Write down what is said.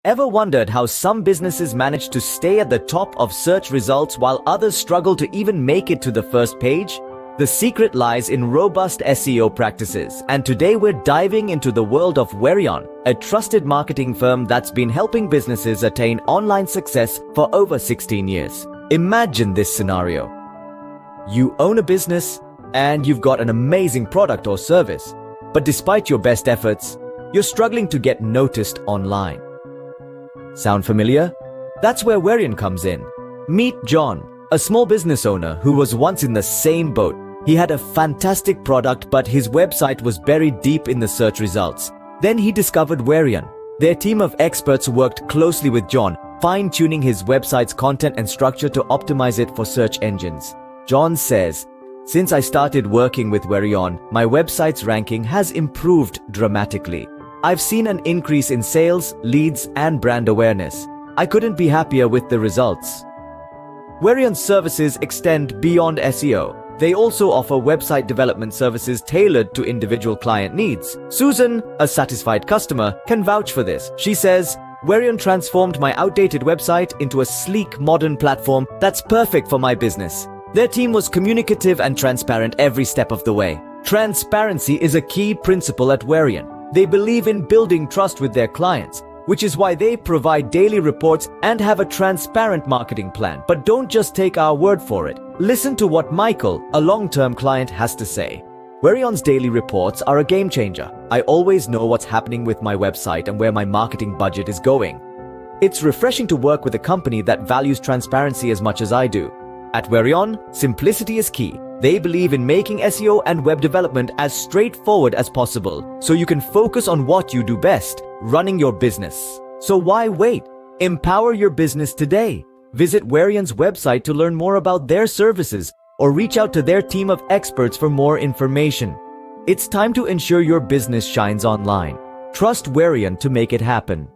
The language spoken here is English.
Ever wondered how some businesses manage to stay at the top of search results while others struggle to even make it to the first page? The secret lies in robust SEO practices, and today we're diving into the world of Weryon, a trusted marketing firm that's been helping businesses attain online success for over 16 years. Imagine this scenario. You own a business, and you've got an amazing product or service, but despite your best efforts, you're struggling to get noticed online. Sound familiar? That's where Weryon comes in. Meet John, a small business owner who was once in the same boat. He had a fantastic product, but his website was buried deep in the search results. Then he discovered Weryon. Their team of experts worked closely with John, fine-tuning his website's content and structure to optimize it for search engines. John says, "Since I started working with Weryon, my website's ranking has improved dramatically. I've seen an increase in sales, leads, and brand awareness. I couldn't be happier with the results." Weryon's services extend beyond SEO. They also offer website development services tailored to individual client needs. Susan, a satisfied customer, can vouch for this. She says, "Weryon transformed my outdated website into a sleek, modern platform that's perfect for my business. Their team was communicative and transparent every step of the way." Transparency is a key principle at Weryon. They believe in building trust with their clients, which is why they provide daily reports and have a transparent marketing plan. But don't just take our word for it. Listen to what Michael, a long-term client, has to say. "Weryon's daily reports are a game changer. I always know what's happening with my website and where my marketing budget is going. It's refreshing to work with a company that values transparency as much as I do." At Weryon, simplicity is key. They believe in making SEO and web development as straightforward as possible, so you can focus on what you do best, running your business. So why wait? Empower your business today. Visit Weryon's website to learn more about their services, or reach out to their team of experts for more information. It's time to ensure your business shines online. Trust Weryon to make it happen.